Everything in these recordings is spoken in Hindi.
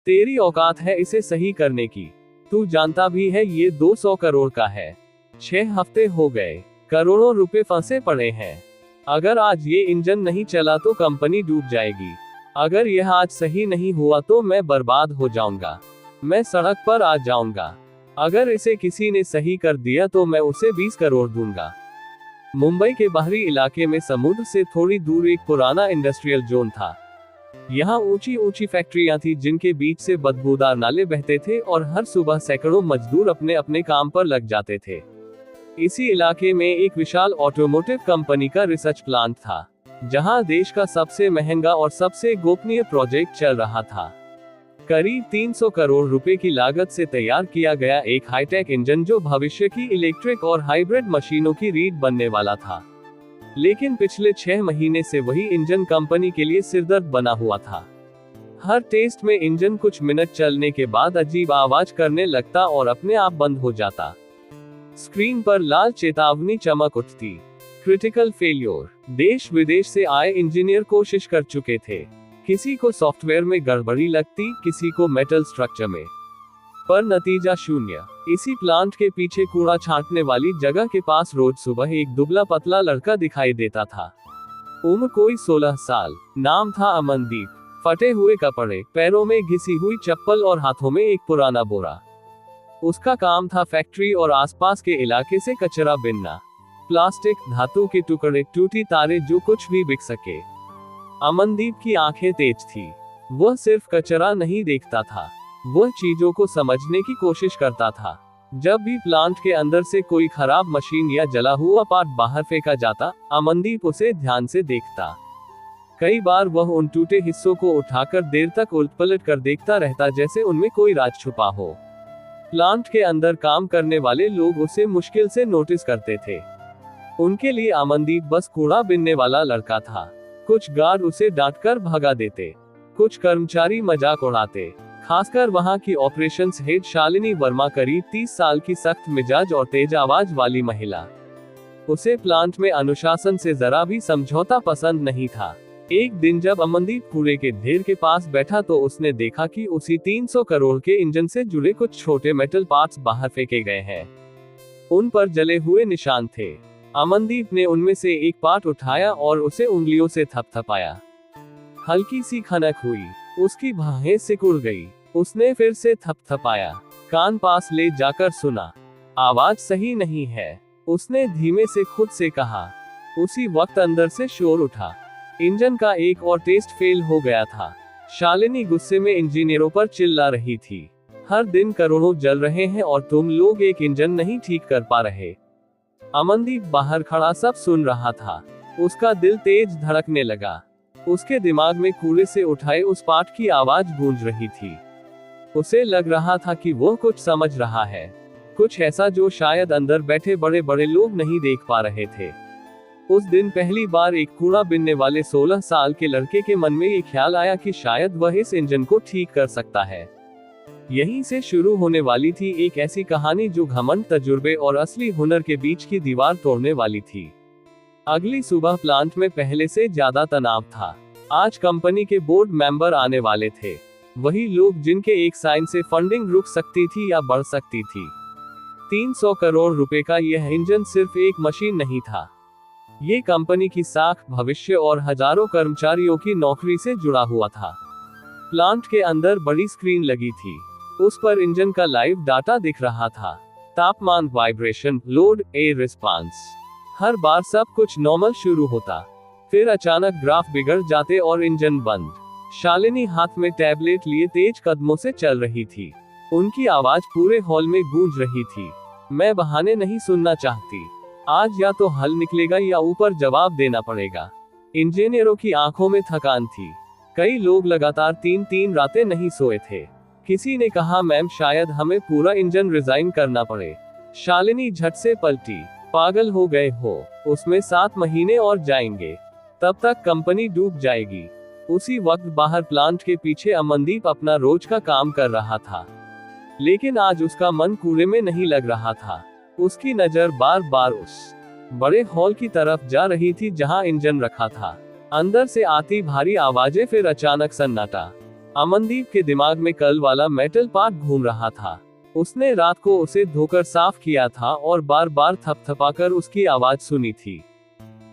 तेरी औकात है इसे सही करने की? तू जानता भी है ये 200 करोड़ का है। 6 हफ्ते हो गए, करोड़ों रुपए फंसे पड़े हैं। अगर आज ये इंजन नहीं चला तो कंपनी डूब जाएगी। अगर यह आज सही नहीं हुआ तो मैं बर्बाद हो जाऊंगा, मैं सड़क पर आ जाऊंगा। अगर इसे किसी ने सही कर दिया तो मैं उसे 20 करोड़ दूंगा। मुंबई के बाहरी इलाके में समुद्र से थोड़ी दूर एक पुराना इंडस्ट्रियल जोन था। यहाँ ऊंची ऊंची फैक्ट्रियां थी जिनके बीच से बदबूदार नाले बहते थे और हर सुबह सैकड़ों मजदूर अपने अपने काम पर लग जाते थे। इसी इलाके में एक विशाल ऑटोमोटिव कंपनी का रिसर्च प्लांट था, जहां देश का सबसे महंगा और सबसे गोपनीय प्रोजेक्ट चल रहा था। करीब 300 करोड़ रुपए की लागत से तैयार किया गया एक हाईटेक इंजन जो भविष्य की इलेक्ट्रिक और हाइब्रिड मशीनों की रीढ़ बनने वाला था। लेकिन पिछले 6 महीने से वही इंजन कंपनी के लिए सिरदर्द बना हुआ था। हर टेस्ट में इंजन कुछ मिनट चलने के बाद अजीब आवाज करने लगता और अपने आप बंद हो जाता। स्क्रीन पर लाल चेतावनी चमक उठती, क्रिटिकल फेल्योर। देश विदेश से आए इंजीनियर कोशिश कर चुके थे। किसी को सॉफ्टवेयर में गड़बड़ी लगती, किसी को मेटल स्ट्रक्चर में, पर नतीजा शून्य। इसी प्लांट के पीछे कूड़ा छांटने वाली जगह के पास रोज सुबह एक दुबला पतला लड़का दिखाई देता था। उम्र कोई 16 साल, नाम था अमनदीप। फटे हुए कपड़े, पैरों में घिसी हुई चप्पल और हाथों में एक पुराना बोरा। उसका काम था फैक्ट्री और आसपास के इलाके से कचरा बिनना। प्लास्टिक, धातु के टुकड़े, टूटी तारे, जो कुछ भी बिक सके। अमनदीप की आंखें तेज थी। वह सिर्फ कचरा नहीं देखता था, वह चीजों को समझने की कोशिश करता था। जब भी प्लांट के अंदर से कोई खराब मशीन या जला हुआ पार्ट बाहर फेंका जाता, अमनदीप उसे ध्यान से देखता। कई बार वह उन टूटे हिस्सों को उठाकर देर तक उलट-पलट कर देखता रहता, जैसे उनमें कोई राज छुपा हो। प्लांट के अंदर काम करने वाले लोग उसे मुश्किल से नोटिस करते थे। उनके लिए अमनदीप बस कूड़ा बिनने वाला लड़का था। कुछ गार्ड उसे डांटकर भगा देते, कुछ कर्मचारी मजाक उड़ाते। खासकर वहां की ऑपरेशंस हेड शालिनी वर्मा, करीब 30 साल की सख्त मिजाज और तेज आवाज वाली महिला। उसे प्लांट में अनुशासन से जरा भी समझौता पसंद नहीं था। एक दिन जब अमनदीप कूड़े के ढेर के पास बैठा तो उसने देखा कि उसी 300 करोड़ के इंजन से जुड़े कुछ छोटे मेटल पार्ट्स बाहर फेंके गए हैं। उन पर जले हुए निशान थे। अमनदीप ने उनमें से एक पार्ट उठाया और उसे उंगलियों से थपथपाया। हल्की सी खनक हुई, उसकी बाहें सिकुड़ गई। उसने फिर से थपथपाया। कान पास ले जाकर सुना, आवाज सही नहीं है, उसने धीमे से खुद से कहा। उसी वक्त अंदर से शोर उठा। इंजन का एक और टेस्ट फेल हो गया था। शालिनी गुस्से में इंजीनियरों पर चिल्ला रही थी। हर दिन करोड़ों जल रहे हैं और तुम लोग एक इंजन नहीं ठीक कर पा रहे। अमनदीप बाहर खड़ा सब सुन रहा था। उसका दिल तेज धड़कने लगा। उसके दिमाग में कूड़े से उठाए उस पार्ट की आवाज गूंज रही थी। उसे लग रहा था कि वो कुछ समझ रहा है, कुछ ऐसा जो शायद अंदर बैठे बड़े बड़े लोग नहीं देख पा रहे थे। उस दिन पहली बार एक कूड़ा बिनने वाले 16 साल के लड़के के मन में ये ख्याल आया कि शायद वह इस इंजन को ठीक कर सकता है। यहीं से शुरू होने वाली थी एक ऐसी कहानी जो घमंड, तजुर्बे और असली हुनर के बीच की दीवार तोड़ने वाली थी। अगली सुबह प्लांट में पहले से ज्यादा तनाव था। आज कंपनी के बोर्ड मेंबर आने वाले थे, वही लोग जिनके एक साइन से फंडिंग रुक सकती थी या बढ़ सकती थी। 300 करोड़ रुपए का यह इंजन सिर्फ एक मशीन नहीं था, ये कंपनी की साख, भविष्य और हजारों कर्मचारियों की नौकरी से जुड़ा हुआ था। प्लांट के अंदर बड़ी स्क्रीन लगी थी, उस पर इंजन का लाइव डाटा दिख रहा था। तापमान, वाइब्रेशन, लोड, एयर रिस्पांस। हर बार सब कुछ नॉर्मल शुरू होता, फिर अचानक ग्राफ बिगड़ जाते और इंजन बंद। शालिनी हाथ में टैबलेट लिए तेज कदमों से चल रही थी। उनकी आवाज पूरे हॉल में गूंज रही थी। मैं बहाने नहीं सुनना चाहती। आज या तो हल निकलेगा या ऊपर जवाब देना पड़ेगा। इंजीनियरों की आंखों में थकान थी। कई लोग लगातार 3-3 रातें नहीं सोए थे। किसी ने कहा, मैम शायद हमें पूरा इंजन रिजाइन करना पड़े। शालिनी झट से पलटी। पागल हो गए हो, उसमें 7 महीने और जाएंगे, तब तक कंपनी डूब जाएगी। उसी वक्त बाहर प्लांट के पीछे अमनदीप अपना रोज का काम कर रहा था, लेकिन आज उसका मन कूड़े में नहीं लग रहा था। उसकी नजर बार बार उस बड़े हॉल की तरफ जा रही थी जहां इंजन रखा था। अंदर से आती भारी आवाजें, फिर अचानक सन्नाटा। अमनदीप के दिमाग में कल वाला मेटल पार्ट घूम रहा था। उसने रात को उसे धोकर साफ किया था और बार बार थपथपाकर उसकी आवाज सुनी थी।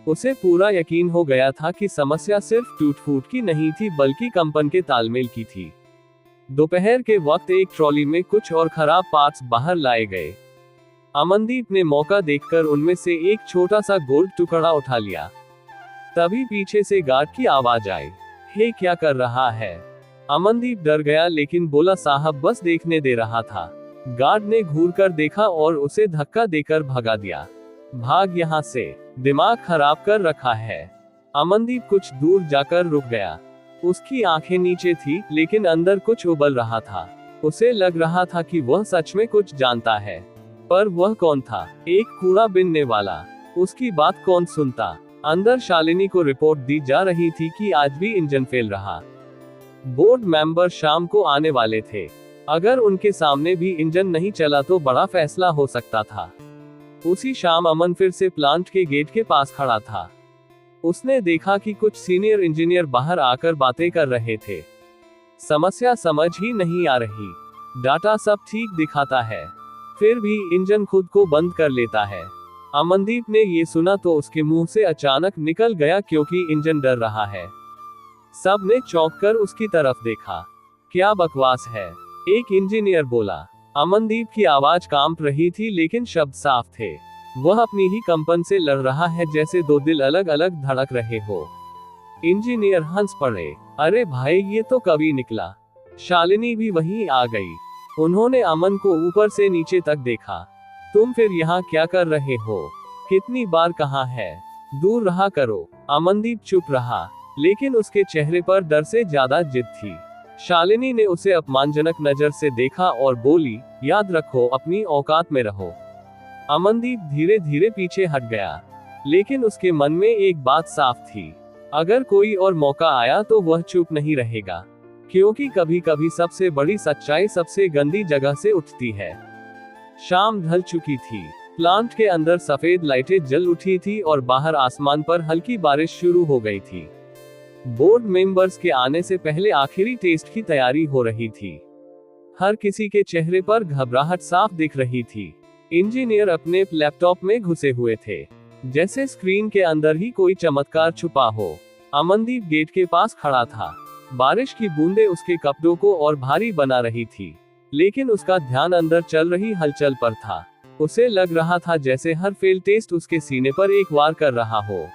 उसे पूरा यकीन हो गया था कि समस्या सिर्फ टूट फूट की नहीं थी बल्कि कंपन के तालमेल की थी। दोपहर के वक्त एक ट्रॉली में कुछ और खराब पार्ट्स बाहर लाए गए। अमनदीप ने मौका देखकर उनमें से एक छोटा सा गोल्ड टुकड़ा उठा लिया। तभी पीछे से गार्ड की आवाज आई, हे क्या कर रहा है? अमनदीप डर गया लेकिन बोला, साहब बस देखने दे रहा था। गार्ड ने घूरकर देखा और उसे धक्का देकर भगा दिया। भाग यहाँ से, दिमाग खराब कर रखा है। अमनदीप कुछ दूर जाकर रुक गया। उसकी आंखें नीचे थी लेकिन अंदर कुछ उबल रहा था। उसे लग रहा था कि वह सच में कुछ जानता है, पर वह कौन था? एक कूड़ा बीनने वाला। उसकी बात कौन सुनता? अंदर शालिनी को रिपोर्ट दी जा रही थी कि आज भी इंजन फेल रहा। बोर्ड मेंबर शाम को आने वाले थे। अगर उनके सामने भी इंजन नहीं चला तो बड़ा फैसला हो सकता था। उसी शाम अमन फिर से प्लांट के गेट के पास खड़ा था। उसने देखा कि कुछ सीनियर इंजीनियर बाहर आकर बातें कर रहे थे। समस्या समझ ही नहीं आ रही। डाटा सब ठीक दिखाता है, फिर भी इंजन खुद को बंद कर लेता है। अमनदीप ने ये सुना तो उसके मुंह से अचानक निकल गया क्योंकि इंजन डर रहा है। सब ने चौंक कर उसकी तरफ देखा। क्या बकवास है, एक इंजीनियर बोला। अमनदीप की आवाज कांप रही थी लेकिन शब्द साफ थे। वह अपनी ही कंपन से लड़ रहा है जैसे दो दिल अलग अलग धड़क रहे हो। इंजीनियर हंस पड़े, अरे भाई ये तो कवि निकला। शालिनी भी वहीं आ गई। उन्होंने अमन को ऊपर से नीचे तक देखा। तुम फिर यहाँ क्या कर रहे हो? कितनी बार कहा है दूर रहा करो। अमनदीप चुप रहा, लेकिन उसके चेहरे पर डर से ज्यादा जिद थी। शालिनी ने उसे अपमानजनक नजर से देखा और बोली, याद रखो अपनी औकात में रहो। अमनदीप धीरे धीरे पीछे हट गया, लेकिन उसके मन में एक बात साफ थी, अगर कोई और मौका आया तो वह चुप नहीं रहेगा, क्योंकि कभी कभी सबसे बड़ी सच्चाई सबसे गंदी जगह से उठती है। शाम ढल चुकी थी। प्लांट के अंदर सफेद लाइटें जल उठी थी और बाहर आसमान पर हल्की बारिश शुरू हो गई थी। बोर्ड मेंबर्स के आने से पहले आखिरी टेस्ट की तैयारी हो रही थी। हर किसी के चेहरे पर घबराहट साफ दिख रही थी। इंजीनियर अपने लैपटॉप में घुसे हुए थे, जैसे स्क्रीन के अंदर ही कोई चमत्कार छुपा हो। अमनदीप गेट के पास खड़ा था। बारिश की बूंदें उसके कपड़ों को और भारी बना रही थी, लेकिन उसका ध्यान अंदर चल रही हलचल पर था। उसे लग रहा था जैसे हर फेल टेस्ट उसके सीने पर एक वार कर रहा हो।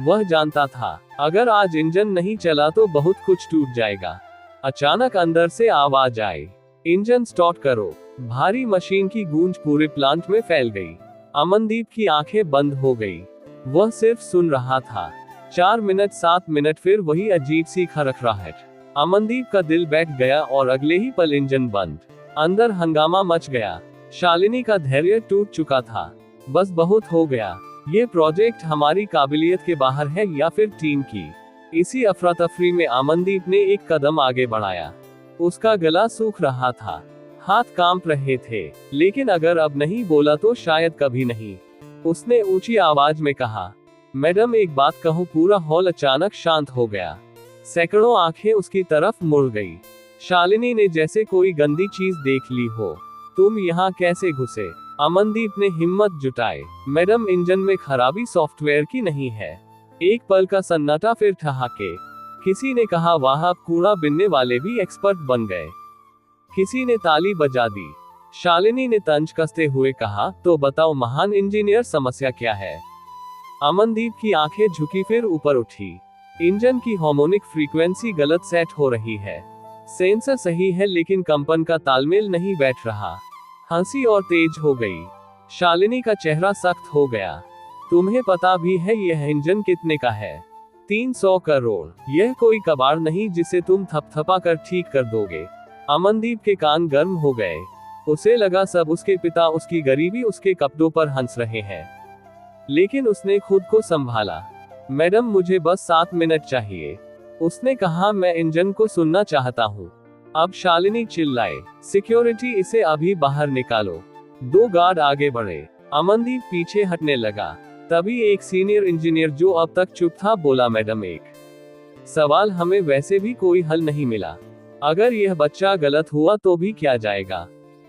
वह जानता था, अगर आज इंजन नहीं चला तो बहुत कुछ टूट जाएगा। अचानक अंदर से आवाज आई, इंजन स्टार्ट करो। भारी मशीन की गूंज पूरे प्लांट में फैल गई। अमनदीप की आंखें बंद हो गई। वह सिर्फ सुन रहा था। 4 मिनट 7 मिनट, फिर वही अजीब सी खरखराहट। अमनदीप का दिल बैठ गया और अगले ही पल इंजन बंद। अंदर हंगामा मच गया। शालिनी का धैर्य टूट चुका था। बस बहुत हो गया। ये प्रोजेक्ट हमारी काबिलियत के बाहर है या फिर टीम की? इसी अफरा तफरी में अमनदीप ने एक कदम आगे बढ़ाया। उसका गला सूख रहा था, हाथ कांप रहे थे, लेकिन अगर अब नहीं बोला तो शायद कभी नहीं। उसने ऊंची आवाज में कहा, मैडम एक बात कहूं। पूरा हॉल अचानक शांत हो गया। सैकड़ों आंखें उसकी तरफ मुड़ गई। शालिनी ने जैसे कोई गंदी चीज देख ली हो। तुम यहाँ कैसे घुसे? अमनदीप ने हिम्मत जुटाई। मैडम इंजन में खराबी सॉफ्टवेयर की नहीं है। एक पल का सन्नाटा, फिर ठहाके। किसी ने कहा, वाह अब कूड़ा बिनने वाले भी एक्सपर्ट बन गए। किसी ने ताली बजा दी। शालिनी ने तंज कसते हुए कहा, तो बताओ महान इंजीनियर समस्या क्या है? अमनदीप की आंखें झुकी, फिर ऊपर उठी। इंजन की हार्मोनिक फ्रीक्वेंसी गलत सेट हो रही है। सेंसर सही है लेकिन कंपन का तालमेल नहीं बैठ रहा। हंसी और तेज हो गई। शालिनी का चेहरा सख्त हो गया। तुम्हें पता भी है यह इंजन कितने का है? 300 करोड़। यह कोई कबाड़ नहीं जिसे तुम थपथपा कर ठीक कर दोगे। अमनदीप के कान गर्म हो गए। उसे लगा सब उसके पिता, उसकी गरीबी, उसके कपड़ों पर हंस रहे हैं। लेकिन उसने खुद को संभाला। मैडम मुझे बस 7 मिनट चाहिए। उसने कहा, मैं इंजन को सुनना चाहता हूँ। अब शालिनी चिल्लाए, सिक्योरिटी इसे अभी बाहर निकालो। 2 गार्ड आगे बढ़े। अमनदीप पीछे हटने लगा। तभी एक सीनियर इंजीनियर जो अब तक चुप था बोला, मैडम एक सवाल, हमें वैसे भी कोई हल नहीं मिला। अगर यह बच्चा गलत हुआ तो भी क्या जाएगा।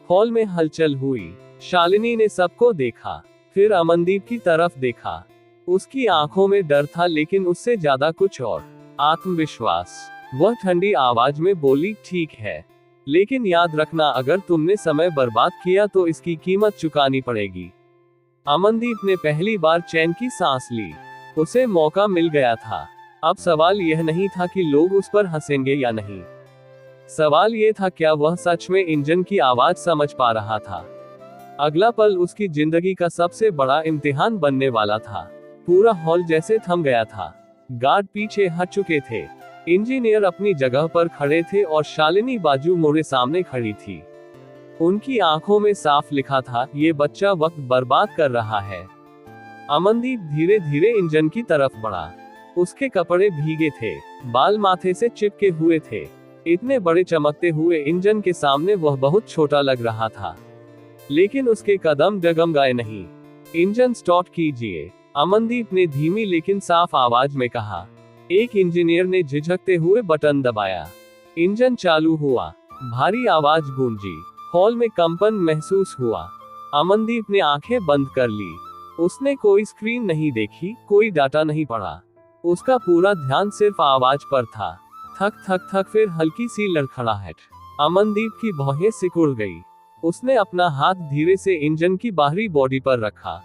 हॉल में हलचल हुई। शालिनी ने सबको देखा, फिर अमनदीप की तरफ देखा। उसकी आंखों में डर था, लेकिन उससे ज्यादा कुछ और, आत्मविश्वास। वह ठंडी आवाज में बोली, ठीक है, लेकिन याद रखना अगर तुमने समय बर्बाद किया तो इसकी कीमत चुकानी पड़ेगी। अमनदीप ने पहली बार चैन की सांस ली। उसे मौका मिल गया था। अब सवाल यह नहीं था कि लोग उस पर हंसेंगे या नहीं। सवाल यह था, क्या वह सच में इंजन की आवाज समझ पा रहा था। अगला पल उसकी जिंदगी का सबसे बड़ा इम्तिहान बनने वाला था। पूरा हॉल जैसे थम गया था। गार्ड पीछे हट चुके थे। इंजीनियर अपनी जगह पर खड़े थे और शालिनी बाजू मोड़े सामने खड़ी थी। उनकी आंखों में साफ लिखा था, ये बच्चा वक्त बर्बाद कर रहा है। अमनदीप धीरे धीरे इंजन की तरफ बढ़ा। उसके कपड़े भीगे थे, बाल माथे से चिपके हुए थे। इतने बड़े चमकते हुए इंजन के सामने वह बहुत छोटा लग रहा था, लेकिन उसके कदम डगमगाए नहीं। इंजन स्टार्ट कीजिए, अमनदीप ने धीमी लेकिन साफ आवाज में कहा। एक इंजीनियर ने झिझकते हुए बटन दबाया। इंजन चालू हुआ। भारी आवाज गूंजी। हॉल में कंपन महसूस हुआ। अमनदीप ने आंखें बंद कर ली। उसने कोई स्क्रीन नहीं देखी, कोई डाटा नहीं पढ़ा। उसका पूरा ध्यान सिर्फ आवाज पर था। थक थक थक, फिर हल्की सी लड़खड़ाहट। अमनदीप की भौहें सिकुड़ गई। उसने अपना हाथ धीरे से इंजन की बाहरी बॉडी पर रखा।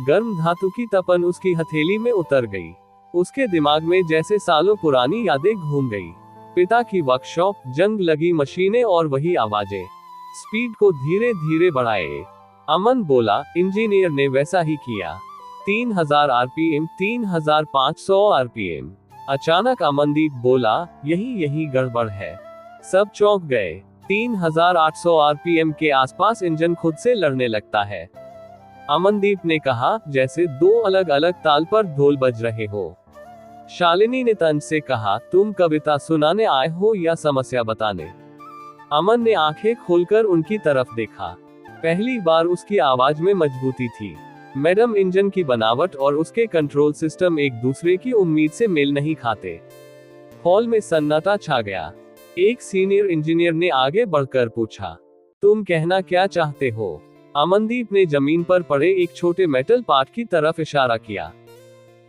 गर्म धातु की तपन उसकी हथेली में उतर गई। उसके दिमाग में जैसे सालों पुरानी यादें घूम गई। पिता की वर्कशॉप, जंग लगी मशीनें और वही आवाजें। स्पीड को धीरे धीरे बढ़ाए, अमन बोला। इंजीनियर ने वैसा ही किया। 3000 आरपीएम, 3500 आरपीएम। अचानक अमनदीप बोला, यही गड़बड़ है। सब चौंक गए। 3800 आरपीएम के आसपास इंजन खुद से लड़ने लगता है। अमनदीप ने कहा, जैसे दो अलग अलग ताल पर ढोल बज रहे हो। शालिनी ने तंज से कहा, तुम कविता सुनाने आए हो या समस्या बताने। अमन ने आंखें खोलकर उनकी तरफ देखा। पहली बार उसकी आवाज में मजबूती थी। मैडम, इंजन की बनावट और उसके कंट्रोल सिस्टम एक दूसरे की उम्मीद से मेल नहीं खाते। हॉल में सन्नाटा छा गया। एक सीनियर इंजीनियर ने आगे बढ़कर पूछा, तुम कहना क्या चाहते हो। अमनदीप ने जमीन पर पड़े एक छोटे मेटल पार्ट की तरफ इशारा किया।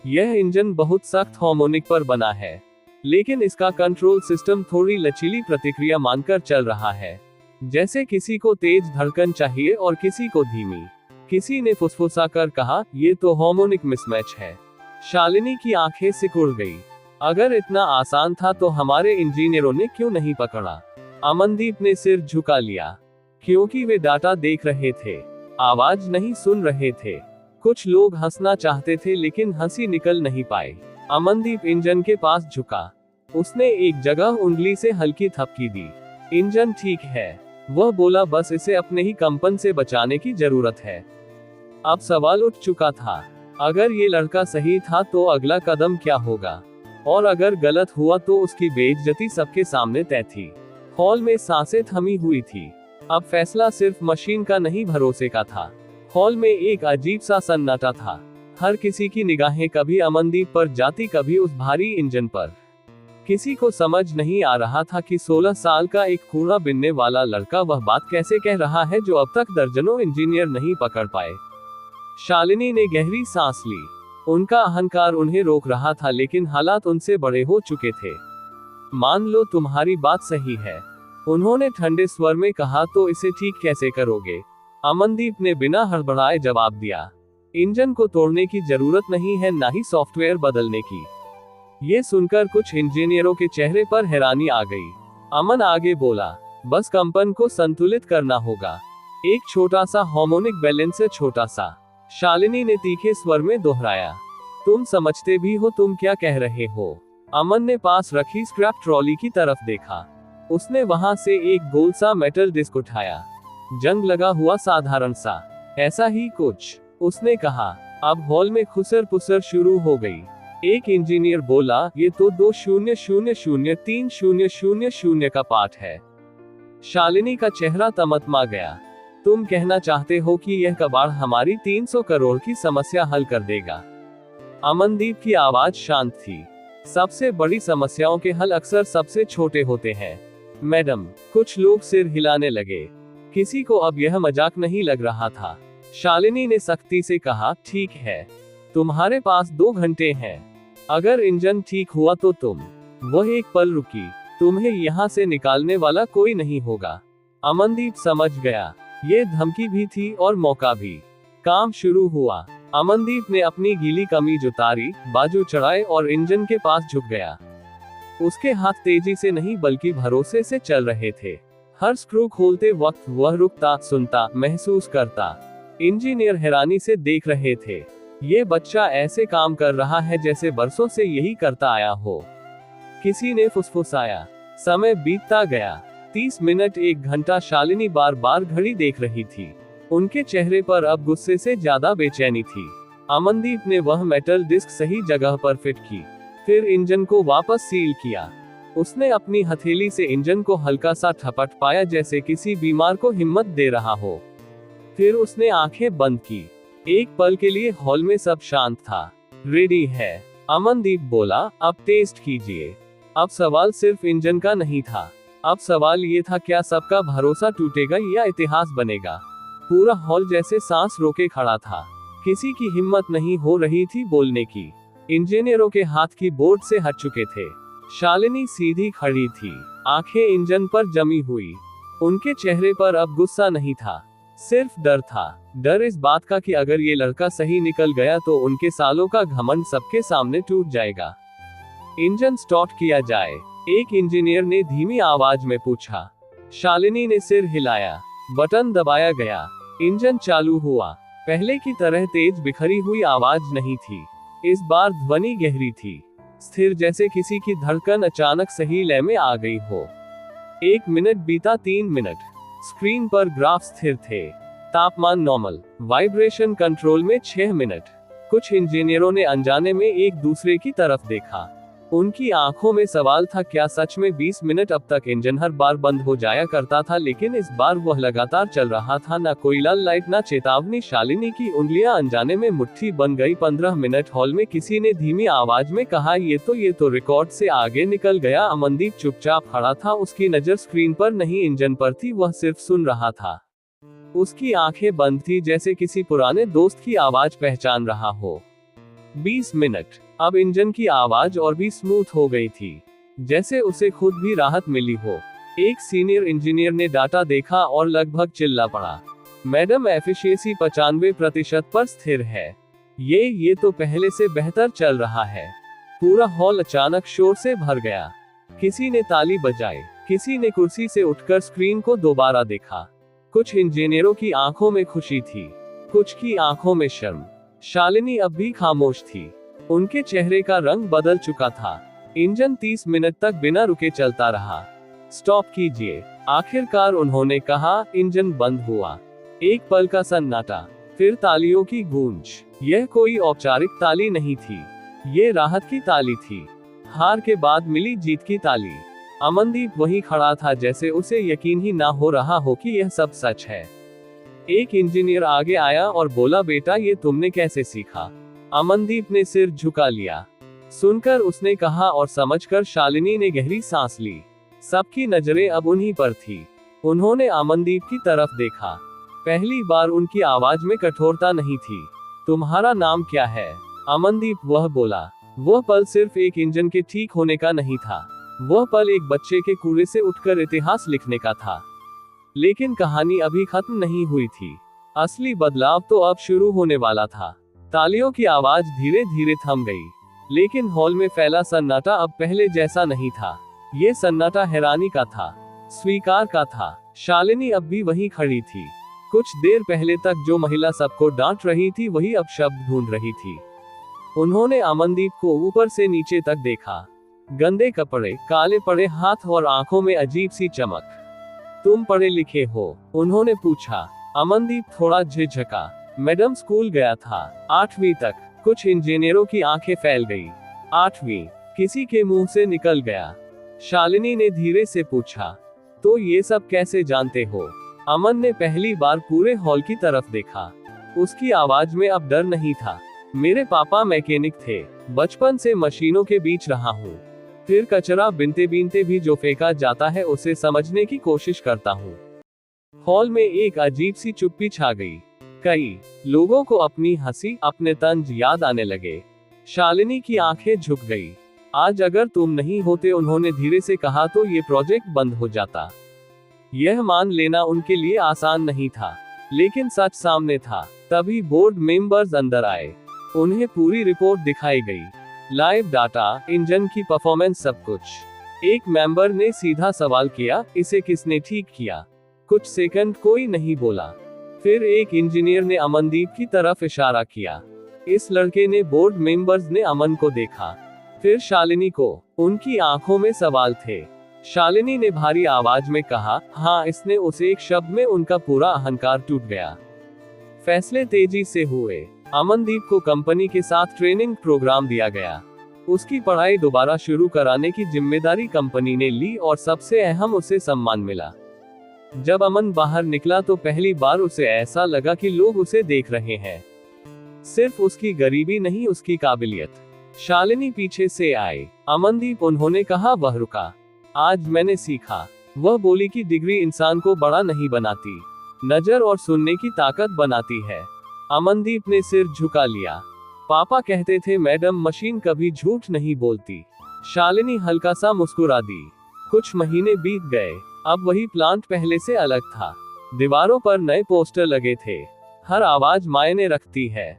यह इंजन बहुत सख्त हार्मोनिक पर बना है, लेकिन इसका कंट्रोल सिस्टम थोड़ी लचीली प्रतिक्रिया मानकर चल रहा है। जैसे किसी को तेज धड़कन चाहिए और किसी को धीमी। किसी ने फुसफुसाकर कहा, ये तो हार्मोनिक मिसमैच है। शालिनी की आंखें सिकुड़ गई। अगर इतना आसान था तो हमारे इंजीनियरों ने क्यों नहीं पकड़ा। अमनदीप ने सिर झुका लिया, क्योंकि वे डाटा देख रहे थे, आवाज नहीं सुन रहे थे। कुछ लोग हंसना चाहते थे, लेकिन हंसी निकल नहीं पाए। अमनदीप इंजन के पास झुका। उसने एक जगह उंगली से हल्की थपकी दी। इंजन ठीक है, वह बोला, बस इसे अपने ही कंपन से बचाने की जरूरत है। अब सवाल उठ चुका था, अगर ये लड़का सही था तो अगला कदम क्या होगा, और अगर गलत हुआ तो उसकी बेइज्जती सबके सामने तय थी। हॉल में सांसें थमी हुई थी। अब फैसला सिर्फ मशीन का नहीं, भरोसे का था। हॉल में एक अजीब सा सन्नाटा था। हर किसी की निगाहें कभी अमनदीप पर जाती, कभी उस भारी इंजन पर। किसी को समझ नहीं आ रहा था कि 16 साल का एक कूड़ा बिनने वाला लड़का वह बात कैसे कह रहा है जो अब तक दर्जनों इंजीनियर नहीं पकड़ पाए। शालिनी ने गहरी सांस ली। उनका अहंकार उन्हें रोक रहा था, लेकिन हालात उनसे बड़े हो चुके थे। मान लो तुम्हारी बात सही है, उन्होंने ठंडे स्वर में कहा, तो इसे ठीक कैसे करोगे। अमनदीप ने बिना हड़बड़ाए जवाब दिया, इंजन को तोड़ने की जरूरत नहीं है, ना ही सॉफ्टवेयर बदलने की। ये सुनकर कुछ इंजीनियरों के चेहरे पर हैरानी आ गई। अमन आगे बोला, बस कंपन को संतुलित करना होगा। एक छोटा सा हार्मोनिक बैलेंस है, छोटा सा। शालिनी ने तीखे स्वर में दोहराया, तुम समझते भी हो तुम क्या कह रहे हो। अमन ने पास रखी स्क्रैप ट्रॉली की तरफ देखा। उसने वहां से एक गोल सा मेटल डिस्क उठाया, जंग लगा हुआ साधारण सा, ऐसा ही कुछ। उसने कहा। अब हॉल में खुसर पुसर शुरू हो गई। एक इंजीनियर बोला, ये तो 20003000 का पार्ट है। शालिनी का चेहरा तमतमा गया। तुम कहना चाहते हो कि यह कबाड़ हमारी 300 करोड़ की समस्या हल कर देगा। अमनदीप की आवाज शांत थी। सबसे बड़ी समस्याओं के हल अक्सर सबसे छोटे होते हैं। मैडम। कुछ लोग सिर हिलाने लगे। किसी को अब यह मजाक नहीं लग रहा था। शालिनी ने सख्ती से कहा, ठीक है, तुम्हारे पास 2 घंटे हैं। अगर इंजन ठीक हुआ तो तुम। वह एक पल रुकी। तुम्हें यहाँ से निकालने वाला कोई नहीं होगा। अमनदीप समझ गया, ये धमकी भी थी और मौका भी। काम शुरू हुआ। अमनदीप ने अपनी गीली कमीज उतारी, बाजू चढ़ाए और इंजन के पास झुक गया। उसके हाथ तेजी से नहीं बल्कि भरोसे से चल रहे थे। हर स्क्रू खोलते वक्त वह रुकता, सुनता, महसूस करता। इंजीनियर हैरानी से देख रहे थे। ये बच्चा ऐसे काम कर रहा है जैसे बरसों से यही करता आया हो। किसी ने फुसफुसाया। समय बीतता गया। 30 मिनट, 1 घंटा। शालिनी बार बार घड़ी देख रही थी। उनके चेहरे पर अब गुस्से से ज्यादा बेचैनी थी। अमनदीप ने वह मेटल डिस्क सही जगह पर फिट की, फिर इंजन को वापस सील किया। उसने अपनी हथेली से इंजन को हल्का सा ठपट पाया, जैसे किसी बीमार को हिम्मत दे रहा हो। फिर उसने आंखें बंद की। एक पल के लिए हॉल में सब शांत था। रेडी है, अमनदीप बोला, अब टेस्ट कीजिए। अब सवाल सिर्फ इंजन का नहीं था। अब सवाल ये था, क्या सबका भरोसा टूटेगा या इतिहास बनेगा। पूरा हॉल जैसे सांस रोके खड़ा था। किसी की हिम्मत नहीं हो रही थी बोलने की। इंजीनियरों के हाथ की बोर्ड से हट चुके थे। शालिनी सीधी खड़ी थी, आंखें इंजन पर जमी हुई। उनके चेहरे पर अब गुस्सा नहीं था, सिर्फ डर था। डर इस बात का कि अगर ये लड़का सही निकल गया तो उनके सालों का घमंड सबके सामने टूट जाएगा। इंजन स्टार्ट किया जाए, एक इंजीनियर ने धीमी आवाज में पूछा। शालिनी ने सिर हिलाया। बटन दबाया गया। इंजन चालू हुआ। पहले की तरह तेज बिखरी हुई आवाज नहीं थी। इस बार ध्वनि गहरी थी, स्थिर, जैसे किसी की धड़कन अचानक सही लय में आ गई हो। 1 मिनट बीता, 3 मिनट। स्क्रीन पर ग्राफ स्थिर थे। तापमान नॉर्मल, वाइब्रेशन कंट्रोल में 6 मिनट। कुछ इंजीनियरों ने अनजाने में एक दूसरे की तरफ देखा। उनकी आंखों में सवाल था, क्या सच में 20 मिनट? अब तक इंजन हर बार बंद हो जाया करता था, लेकिन इस बार वह लगातार चल रहा था। ना कोई लाल लाइट, ना चेतावनी। शालिनी की उंगलियां अनजाने में मुट्ठी बन गई। 15 मिनट। हॉल में किसी ने धीमी आवाज में कहा, ये तो रिकॉर्ड से आगे निकल गया। अमनदीप चुपचाप खड़ा था। उसकी नजर स्क्रीन पर नहीं, इंजन पर थी। वह सिर्फ सुन रहा था। उसकी आंखें बंद थी, जैसे किसी पुराने दोस्त की आवाज पहचान रहा हो। 20 मिनट। अब इंजन की आवाज और भी स्मूथ हो गई थी, जैसे उसे खुद भी राहत मिली हो। एक सीनियर इंजीनियर ने डाटा देखा और लगभग चिल्ला पड़ा, मैडम, एफिशिएंसी 95% पर स्थिर है। ये तो पहले से बेहतर चल रहा है। पूरा हॉल अचानक शोर से भर गया। किसी ने ताली बजाई, किसी ने कुर्सी से उठकर स्क्रीन को दोबारा देखा। कुछ इंजीनियरों की आंखों में खुशी थी, कुछ की आंखों में शर्म। शालिनी अब भी खामोश थी। उनके चेहरे का रंग बदल चुका था। इंजन 30 मिनट तक बिना रुके चलता रहा। स्टॉप कीजिए, आखिरकार उन्होंने कहा। इंजन बंद हुआ। एक पल का सन्नाटा, फिर तालियों की गूंज। यह कोई औपचारिक ताली नहीं थी, ये राहत की ताली थी। हार के बाद मिली जीत की ताली। अमनदीप वहीं खड़ा था, जैसे उसे यकीन ही ना हो रहा हो कि यह सब सच है। एक इंजीनियर आगे आया और बोला, बेटा, ये तुमने कैसे सीखा? अमनदीप ने सिर झुका लिया। सुनकर उसने कहा और समझकर शालिनी ने गहरी सांस ली। सबकी नजरें अब उन्हीं पर थी। उन्होंने अमनदीप की तरफ देखा। पहली बार उनकी आवाज में कठोरता नहीं थी। तुम्हारा नाम क्या है? अमनदीप, वह बोला। वह पल सिर्फ एक इंजन के ठीक होने का नहीं था, वह पल एक बच्चे के कूड़े से उठकर इतिहास लिखने का था। लेकिन कहानी अभी खत्म नहीं हुई थी। असली बदलाव तो अब शुरू होने वाला था। तालियों की आवाज धीरे धीरे थम गई, लेकिन हॉल में फैला सन्नाटा अब पहले जैसा नहीं था। ये सन्नाटा हैरानी का था, स्वीकार का था। शालिनी अब भी वहीं खड़ी थी। कुछ देर पहले तक जो महिला सबको डांट रही थी, वही अब शब्द ढूंढ रही थी। उन्होंने अमनदीप को ऊपर से नीचे तक देखा। गंदे कपड़े, काले पड़े हाथ और आंखों में अजीब सी चमक। तुम पढ़े लिखे हो? उन्होंने पूछा। अमनदीप थोड़ा झिझका। मैडम, स्कूल गया था, 8वीं तक। कुछ इंजीनियरों की आंखें फैल गई। 8वीं? किसी के मुंह से निकल गया। शालिनी ने धीरे से पूछा, तो ये सब कैसे जानते हो? अमन ने पहली बार पूरे हॉल की तरफ देखा। उसकी आवाज में अब डर नहीं था। मेरे पापा मैकेनिक थे, बचपन से मशीनों के बीच रहा हूँ। फिर कचरा बिनते बीनते भी जो फेंका जाता है उसे समझने की कोशिश करता हूँ। हॉल में एक अजीब सी चुप्पी छा गई। कई लोगों को अपनी हंसी, अपने तंज याद आने लगे। शालिनी की आंखें झुक गई। आज अगर तुम नहीं होते, उन्होंने धीरे से कहा, तो ये प्रोजेक्ट बंद हो जाता। यह मान लेना उनके लिए आसान नहीं था, लेकिन सच सामने था। तभी बोर्ड मेंबर्स अंदर आए। उन्हें पूरी रिपोर्ट दिखाई गई, लाइव डाटा, इंजन की परफॉर्मेंस, सब कुछ। एक मेंबर ने सीधा सवाल किया, इसे किसने ठीक किया? कुछ सेकंड कोई नहीं बोला। फिर एक इंजीनियर ने अमनदीप की तरफ इशारा किया। इस लड़के ने। बोर्ड मेंबर्स ने अमन को देखा, फिर शालिनी को। उनकी आंखों में सवाल थे। शालिनी ने भारी आवाज में कहा, हाँ। इसने उस एक शब्द में उनका पूरा अहंकार टूट गया। फैसले तेजी से हुए। अमनदीप को कंपनी के साथ ट्रेनिंग प्रोग्राम दिया गया। उसकी पढ़ाई दोबारा शुरू कराने की जिम्मेदारी कंपनी ने ली और सबसे अहम, उसे सम्मान मिला। जब अमन बाहर निकला तो पहली बार उसे ऐसा लगा कि लोग उसे देख रहे हैं। सिर्फ उसकी गरीबी नहीं, उसकी काबिलियत। शालिनी पीछे से आई। अमनदीप, उन्होंने कहा। वह रुका। आज मैंने सीखा। वह बोली कि डिग्री इंसान को बड़ा नहीं बनाती, नजर और सुनने की ताकत बनाती है। अमनदीप ने सिर झुका लिया। पापा कहते थे, मैडम, मशीन कभी झूठ नहीं बोलती। शालिनी हल्का सा मुस्कुरा दी। कुछ महीने बीत गए। अब वही प्लांट पहले से अलग था। दीवारों पर नए पोस्टर लगे थे। हर आवाज मायने रखती है।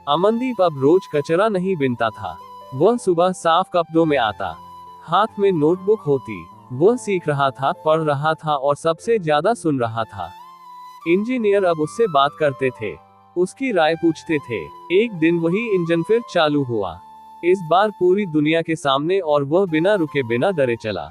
अमनदीप अब रोज कचरा नहीं बिनता था। वह सुबह साफ कपड़ों में आता, हाथ में नोटबुक होती। वह सीख रहा था, पढ़ रहा था और सबसे ज्यादा सुन रहा था। इंजीनियर अब उससे बात करते थे, उसकी राय पूछते थे। एक दिन वही इंजन फिर चालू हुआ, इस बार पूरी दुनिया के सामने, और वह बिना रुके बिना डरे चला।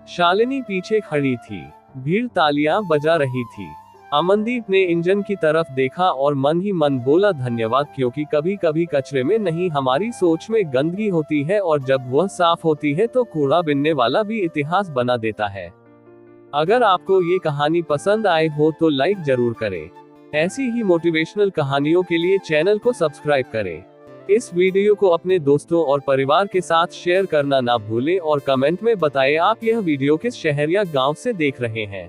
शालिनी पीछे खड़ी थी। भीड़ तालियां बजा रही थी। अमनदीप ने इंजन की तरफ देखा और मन ही मन बोला, धन्यवाद, क्योंकि कभी कभी कचरे में नहीं, हमारी सोच में गंदगी होती है, और जब वह साफ होती है तो कूड़ा बिनने वाला भी इतिहास बना देता है। अगर आपको ये कहानी पसंद आए हो तो लाइक जरूर करें। ऐसी ही मोटिवेशनल कहानियों के लिए चैनल को सब्सक्राइब करें। इस वीडियो को अपने दोस्तों और परिवार के साथ शेयर करना ना भूलें और कमेंट में बताएं आप यह वीडियो किस शहर या गांव से देख रहे हैं।